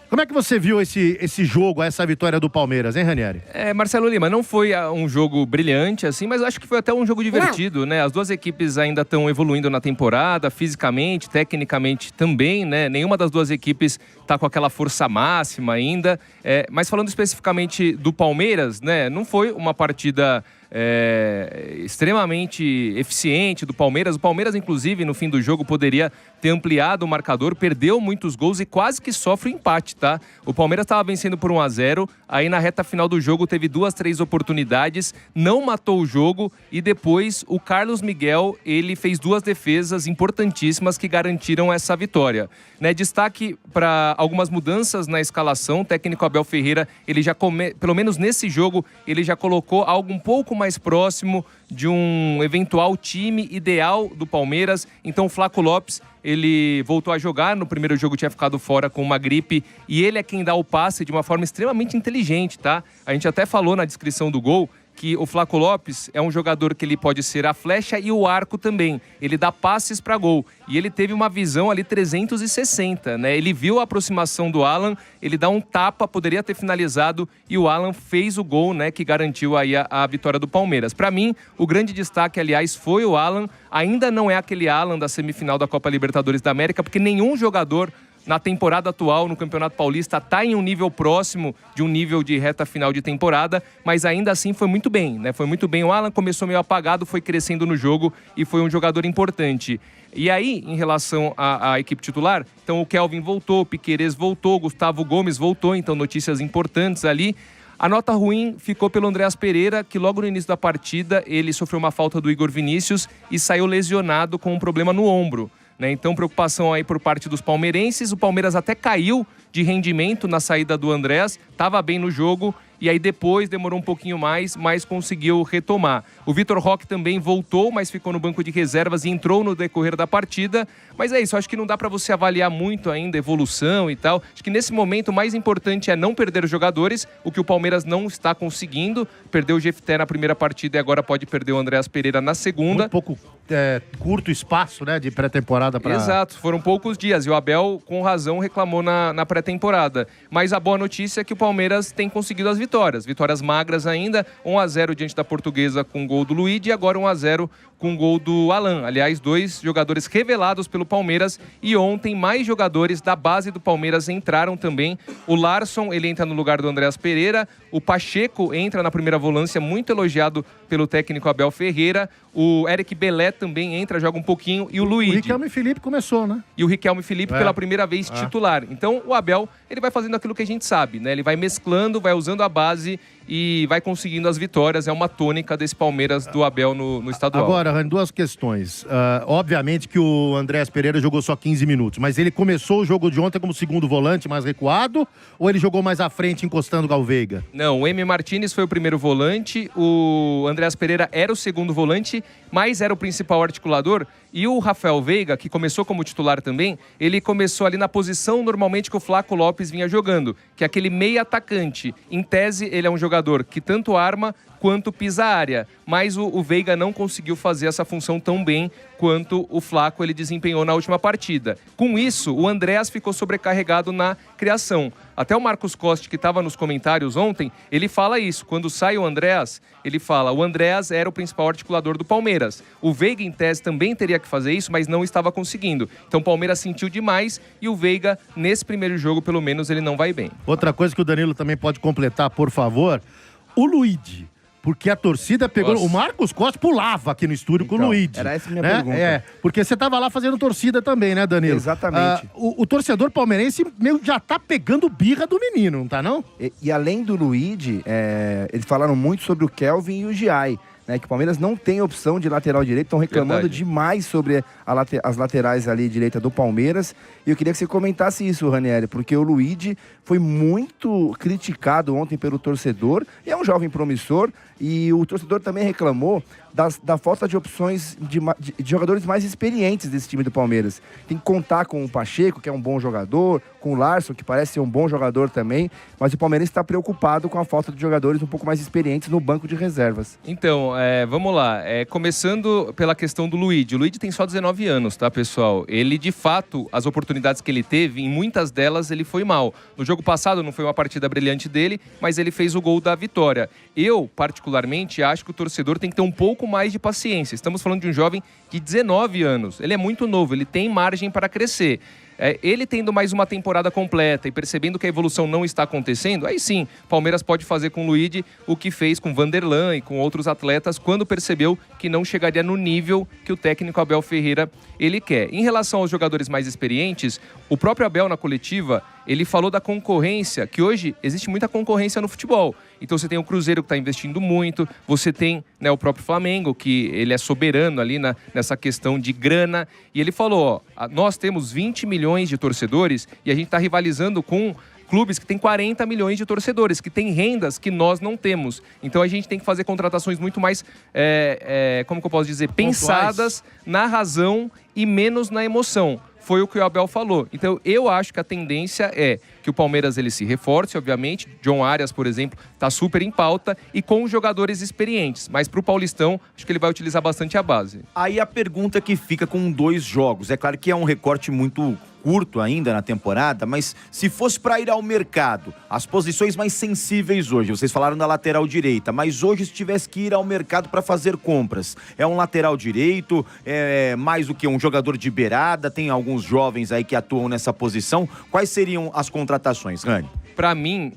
Como é que você viu esse jogo, essa vitória do Palmeiras, hein, Ranieri? Marcelo Lima, não foi um jogo brilhante, assim, mas acho que foi até um jogo divertido, né? As duas equipes ainda estão evoluindo na temporada, fisicamente, tecnicamente também, né? Nenhuma das duas equipes está com aquela força máxima ainda. Mas falando especificamente do Palmeiras, né? Não foi uma partida extremamente eficiente do Palmeiras. O Palmeiras, inclusive, no fim do jogo, poderia ter ampliado o marcador, perdeu muitos gols e quase que sofre o empate, tá? O Palmeiras estava vencendo por 1-0, aí na reta final do jogo teve 2, 3 oportunidades, não matou o jogo e depois o Carlos Miguel, ele fez 2 defesas importantíssimas que garantiram essa vitória, né? Destaque para algumas mudanças na escalação. O técnico Abel Ferreira, ele já pelo menos nesse jogo, ele já colocou algo um pouco mais próximo de um eventual time ideal do Palmeiras. Então o Flaco Lopes, ele voltou a jogar. No primeiro jogo tinha ficado fora com uma gripe e ele é quem dá o passe de uma forma extremamente inteligente, tá? A gente até falou na descrição do gol que o Flaco Lopes é um jogador que ele pode ser a flecha e o arco também. Ele dá passes para gol. E ele teve uma visão ali 360, né? Ele viu a aproximação do Alan, ele dá um tapa, poderia ter finalizado e o Alan fez o gol, né? Que garantiu aí a vitória do Palmeiras. Para mim, o grande destaque, aliás, foi o Alan. Ainda não é aquele Alan da semifinal da Copa Libertadores da América, porque nenhum jogador na temporada atual, no Campeonato Paulista, está em um nível próximo de um nível de reta final de temporada, mas ainda assim foi muito bem, né? Foi muito bem. O Alan começou meio apagado, foi crescendo no jogo e foi um jogador importante. E aí, em relação à equipe titular, então o Kelvin voltou, o Piquerez voltou, o Gustavo Gomes voltou, então notícias importantes ali. A nota ruim ficou pelo Andréas Pereira, que logo no início da partida ele sofreu uma falta do Igor Vinícius e saiu lesionado com um problema no ombro, né? Então, preocupação aí por parte dos palmeirenses. O Palmeiras até caiu de rendimento na saída do Andréas, estava bem no jogo e aí depois demorou um pouquinho mais, mas conseguiu retomar. O Vitor Roque também voltou, mas ficou no banco de reservas e entrou no decorrer da partida. Mas é isso, acho que não dá para você avaliar muito ainda a evolução e tal. Acho que nesse momento o mais importante é não perder os jogadores, o que o Palmeiras não está conseguindo. Perdeu o Jefté na primeira partida e agora pode perder o Andréas Pereira na segunda. Muito pouco curto espaço, né, de pré-temporada para... Exato, foram poucos dias e o Abel, com razão, reclamou na pré-temporada. Mas a boa notícia é que o Palmeiras tem conseguido as vitórias magras ainda, 1-0 diante da Portuguesa com gol do Luigi e agora 1-0 com gol do Alan. Aliás, 2 jogadores revelados pelo Palmeiras e ontem mais jogadores da base do Palmeiras entraram também. O Larson, ele entra no lugar do Andréas Pereira, o Pacheco entra na primeira volância, muito elogiado pelo técnico Abel Ferreira, o Eric Belé também entra, joga um pouquinho, e o Luigi. O Riquelme Felipe começou, né? E o Riquelme Felipe pela primeira vez titular. Então o Abel, ele vai fazendo aquilo que a gente sabe, né? Ele vai mesclando, vai usando a base e vai conseguindo as vitórias. É uma tônica desse Palmeiras do Abel no estadual. Agora, Rani, 2 questões. Obviamente que o Andréas Pereira jogou só 15 minutos, mas ele começou o jogo de ontem como segundo volante, mais recuado, ou ele jogou mais à frente, encostando o Galveiga? Não, o M. Martínez foi o primeiro volante, o Andréas Pereira era o segundo volante, mas era o principal articulador, e o Rafael Veiga, que começou como titular também, ele começou ali na posição normalmente que o Flaco Lopes vinha jogando, que é aquele meia atacante. Em tese, ele é um jogador que tanto arma quanto pisa a área, mas o Veiga não conseguiu fazer essa função tão bem quanto o Flaco ele desempenhou na última partida. Com isso, o Andréas ficou sobrecarregado na criação. Até o Marcos Costa, que estava nos comentários ontem, ele fala isso. Quando sai o Andréas, ele fala: o Andréas era o principal articulador do Palmeiras. O Veiga, em tese, também teria que fazer isso, mas não estava conseguindo. Então o Palmeiras sentiu demais e o Veiga, nesse primeiro jogo, pelo menos, ele não vai bem. Outra coisa que o Danilo também pode completar, por favor, o Luigi. Porque a torcida pegou... Nossa. O Marcos Costa pulava aqui no estúdio com o Luigi. Era essa a minha pergunta. Porque você tava lá fazendo torcida também, né, Danilo? Exatamente. O torcedor palmeirense meio já tá pegando birra do menino, não tá não? E além do Luigi, eles falaram muito sobre o Kelvin e o Giai. Né, que o Palmeiras não tem opção de lateral direito, estão reclamando demais sobre as laterais ali direita do Palmeiras. E eu queria que você comentasse isso, Ranieri, porque o Luigi foi muito criticado ontem pelo torcedor, e é um jovem promissor, e o torcedor também reclamou da falta de opções de jogadores mais experientes desse time do Palmeiras. Tem que contar com o Pacheco, que é um bom jogador, com o Larson, que parece ser um bom jogador também, mas o Palmeiras está preocupado com a falta de jogadores um pouco mais experientes no banco de reservas. Então, vamos lá. Começando pela questão do Luigi. O Luigi tem só 19 anos, tá, pessoal? Ele, de fato, as oportunidades que ele teve, em muitas delas ele foi mal. No jogo passado não foi uma partida brilhante dele, mas ele fez o gol da vitória. Eu, particularmente, acho que o torcedor tem que ter um pouco mais de paciência. Estamos falando de um jovem de 19 anos. Ele é muito novo, ele tem margem para crescer. Ele tendo mais uma temporada completa e percebendo que a evolução não está acontecendo, aí sim, Palmeiras pode fazer com o Luigi o que fez com Vanderlan e com outros atletas quando percebeu que não chegaria no nível que o técnico Abel Ferreira ele quer. Em relação aos jogadores mais experientes, o próprio Abel na coletiva, ele falou da concorrência, que hoje existe muita concorrência no futebol. Então você tem o Cruzeiro que está investindo muito, você tem, né, o próprio Flamengo, que ele é soberano ali nessa questão de grana. E ele falou, nós temos 20 milhões de torcedores e a gente está rivalizando com clubes que têm 40 milhões de torcedores, que têm rendas que nós não temos. Então a gente tem que fazer contratações muito mais, como que eu posso dizer, pensadas na razão e menos na emoção. Foi o que o Abel falou. Então, eu acho que a tendência é que o Palmeiras ele se reforce, obviamente. John Arias, por exemplo, está super em pauta e com jogadores experientes. Mas para o Paulistão, acho que ele vai utilizar bastante a base. Aí a pergunta que fica com 2 jogos. É claro que é um recorte muito curto ainda na temporada, mas se fosse para ir ao mercado, as posições mais sensíveis hoje, vocês falaram da lateral direita, mas hoje se tivesse que ir ao mercado para fazer compras, é um lateral direito, é mais do que um jogador de beirada, tem alguns jovens aí que atuam nessa posição, quais seriam as contratações, Rani? Pra mim,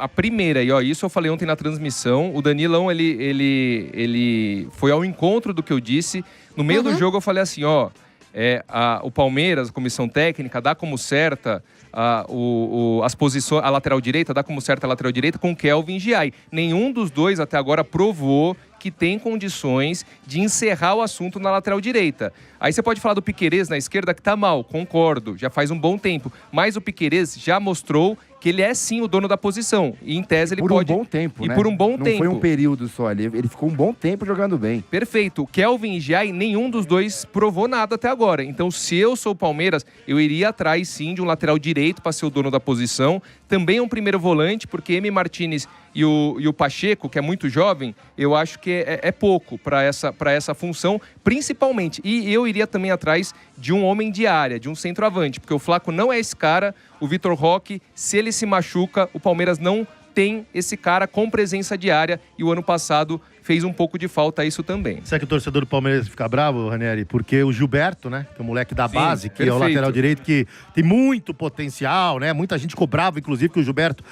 a primeira, e ó, isso eu falei ontem na transmissão, o Danilão, ele foi ao encontro do que eu disse, no meio do jogo eu falei assim, ó, o Palmeiras, a comissão técnica, dá como certa as posições, a lateral direita, dá como certa a lateral direita com Kelvin e Giai. Nenhum dos dois até agora provou que tem condições de encerrar o assunto na lateral direita. Aí você pode falar do Piquerez na esquerda que tá mal, concordo, já faz um bom tempo. Mas o Piquerez já mostrou que ele é sim o dono da posição. E em tese ele pode... Por um bom tempo, né? E por um bom tempo. Não foi um período só, ele ficou um bom tempo jogando bem. Perfeito. Kelvin e Giai, nenhum dos dois provou nada até agora. Então, se eu sou o Palmeiras, eu iria atrás sim de um lateral direito para ser o dono da posição. Também um primeiro volante, porque Emi Martinez e o Pacheco, que é muito jovem, eu acho que é pouco para essa função, principalmente. E eu iria também atrás de um homem de área, de um centroavante, porque o Flaco não é esse cara, o Vitor Roque, se ele se machuca, o Palmeiras não tem esse cara com presença de área e o ano passado fez um pouco de falta isso também. Será que o torcedor do Palmeiras fica bravo, Ranieri? Porque o Gilberto, né, que é o moleque da base, que perfeito. é o lateral direito, que tem muito potencial, né? Muita gente cobrava, inclusive, que o Gilberto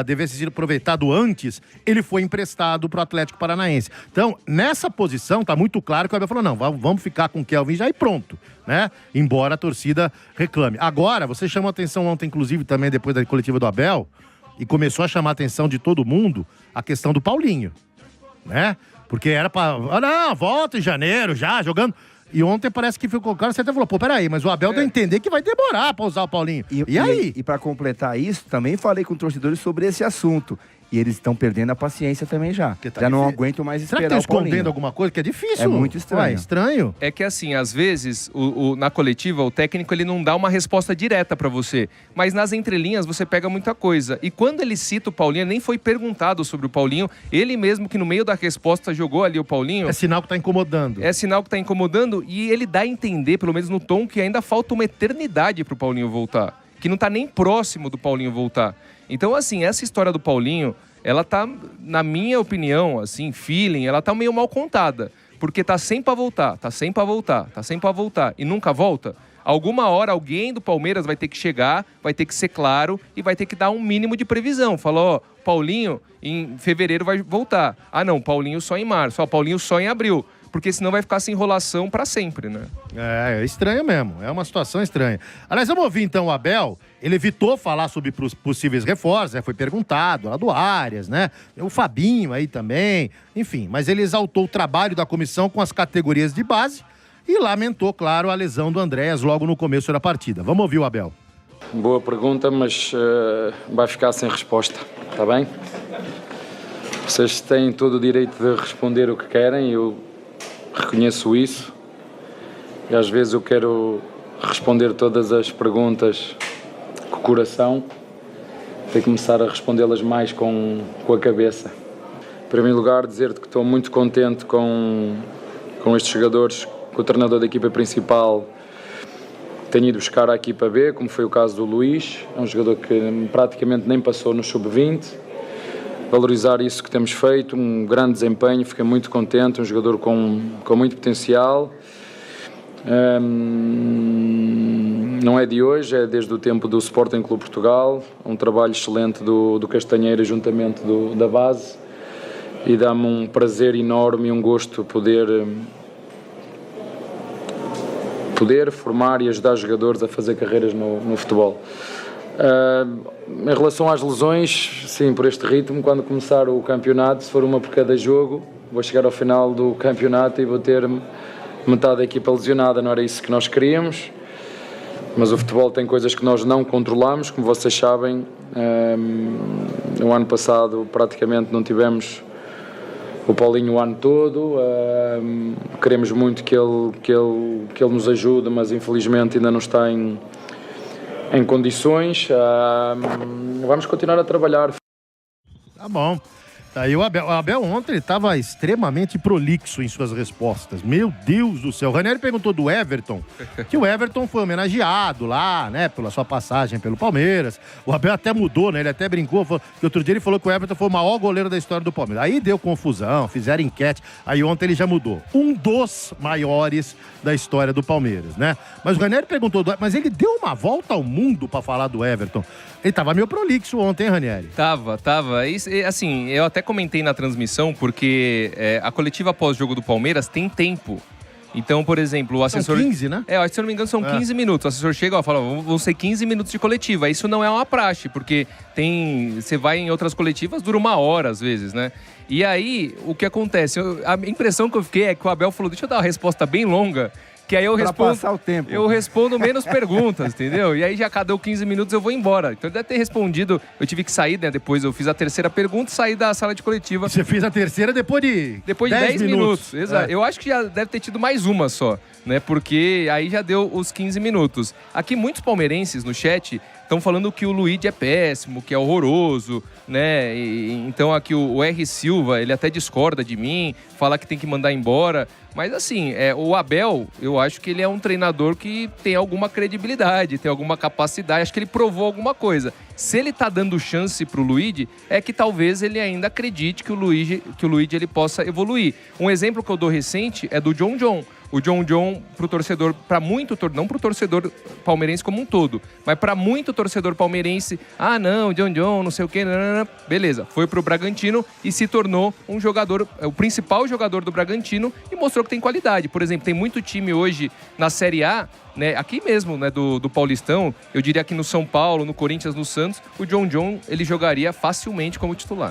devesse ser aproveitado antes. Ele foi emprestado pro Atlético Paranaense. Então, nessa posição, tá muito claro que o Abel falou, não, vamos ficar com o Kelvin já e pronto, né? Embora a torcida reclame. Agora, você chamou a atenção ontem, inclusive, também depois da coletiva do Abel, e começou a chamar a atenção de todo mundo a questão do Paulinho, né? Porque era pra... não, volta em janeiro já, jogando... E ontem parece que ficou claro, você até falou, pô, peraí, mas o Abel deu a entender que vai demorar pra usar o Paulinho. E aí? E pra completar isso, também falei com torcedores sobre esse assunto. E eles estão perdendo a paciência também já. Já não aguento mais esperar o Paulinho. Será que estão escondendo alguma coisa? Que é difícil. É muito estranho. Ué, estranho. É que assim, às vezes, na coletiva, o técnico ele não dá uma resposta direta pra você. Mas nas entrelinhas você pega muita coisa. E quando ele cita o Paulinho, nem foi perguntado sobre o Paulinho. Ele mesmo que no meio da resposta jogou ali o Paulinho. É sinal que tá incomodando. É sinal que tá incomodando e ele dá a entender, pelo menos no tom, que ainda falta uma eternidade pro Paulinho voltar. Que não tá nem próximo do Paulinho voltar. Então, assim, essa história do Paulinho... ela tá, na minha opinião, assim, feeling, ela tá meio mal contada. Porque tá sempre pra voltar, tá sempre pra voltar, tá sempre pra voltar. E nunca volta. Alguma hora alguém do Palmeiras vai ter que chegar, vai ter que ser claro e vai ter que dar um mínimo de previsão. Falou, ó, Paulinho em fevereiro vai voltar. Ah não, Paulinho só em março. Ó, Paulinho só em abril. Porque senão vai ficar essa enrolação pra sempre, né? É estranho mesmo. É uma situação estranha. Aliás, vamos ouvir então o Abel. Ele evitou falar sobre possíveis reforços, né? Foi perguntado lá do Arias, né? O Fabinho aí também. Enfim, mas ele exaltou o trabalho da comissão com as categorias de base e lamentou, claro, a lesão do Andréas logo no começo da partida. Vamos ouvir o Abel. Boa pergunta, mas vai ficar sem resposta, está bem? Vocês têm todo o direito de responder o que querem. Eu reconheço isso. E às vezes eu quero responder todas as perguntas com o coração. Tenho que começar a respondê-las mais com a cabeça. Em primeiro lugar, dizer-te que estou muito contente com estes jogadores, com o treinador da equipa principal. Tenho ido buscar a equipa B, como foi o caso do Luís. É um jogador que praticamente nem passou no sub-20. Valorizar isso que temos feito, um grande desempenho, fiquei muito contente, um jogador com muito potencial. Não é de hoje, é desde o tempo do Sporting Clube Portugal, um trabalho excelente do Castanheira juntamente da base, e dá-me um prazer enorme e um gosto poder formar e ajudar jogadores a fazer carreiras no futebol. Em relação às lesões, sim, por este ritmo, quando começar o campeonato, se for uma por cada jogo, vou chegar ao final do campeonato e vou ter metade da equipa lesionada. Não era isso que nós queríamos, mas o futebol tem coisas que nós não controlamos, como vocês sabem. No ano passado praticamente não tivemos o Paulinho o ano todo. Queremos muito que ele nos ajude, mas infelizmente ainda não está em condições. Vamos continuar a trabalhar. Tá bom. Aí o Abel ontem estava extremamente prolixo em suas respostas. Meu Deus do céu. O Ranieri perguntou do Everton, que o Everton foi homenageado lá, né, pela sua passagem pelo Palmeiras. O Abel até mudou, né, ele até brincou, que outro dia ele falou que o Everton foi o maior goleiro da história do Palmeiras. Aí deu confusão, fizeram enquete, aí ontem ele já mudou. Um dos maiores da história do Palmeiras, né? Mas o Ranieri perguntou, mas ele deu uma volta ao mundo pra falar do Everton. Ele tava meio prolixo ontem, hein, Ranieri? Tava. E, assim, eu até comentei na transmissão, porque a coletiva pós-jogo do Palmeiras tem tempo. Então, por exemplo, o assessor... São 15, né? Se eu não me engano, são 15 minutos. O assessor chega e fala, vão ser 15 minutos de coletiva. Isso não é uma praxe, porque você vai em outras coletivas, dura 1 hora, às vezes, né? E aí, o que acontece? A impressão que eu fiquei é que o Abel falou, deixa eu dar uma resposta bem longa, que aí eu respondo, passar o tempo. Eu respondo menos perguntas, entendeu? E aí já cadê 15 minutos eu vou embora. Então ele deve ter respondido, eu tive que sair, né? Depois eu fiz a terceira pergunta e saí da sala de coletiva. Você fez a terceira depois de 10 minutos. Exato. Eu acho que já deve ter tido mais uma só, né? Porque aí já deu os 15 minutos. Aqui muitos palmeirenses no chat estão falando que o Luigi é péssimo, que é horroroso, né? Então aqui o R. Silva, ele até discorda de mim, fala que tem que mandar embora. Mas assim, o Abel, eu acho que ele é um treinador que tem alguma credibilidade, tem alguma capacidade, acho que ele provou alguma coisa. Se ele tá dando chance pro Luigi, é que talvez ele ainda acredite que o Luigi ele possa evoluir. Um exemplo que eu dou recente é do John. O John pro torcedor, não pro torcedor palmeirense como um todo, mas para muito torcedor palmeirense, não, John, não sei o quê, beleza, foi pro Bragantino e se tornou um jogador, o principal jogador do Bragantino, e mostrou que tem qualidade. Por exemplo, tem muito time hoje na Série A, né, aqui mesmo, né, do Paulistão, eu diria que no São Paulo, no Corinthians, no Santos, o John, ele jogaria facilmente como titular.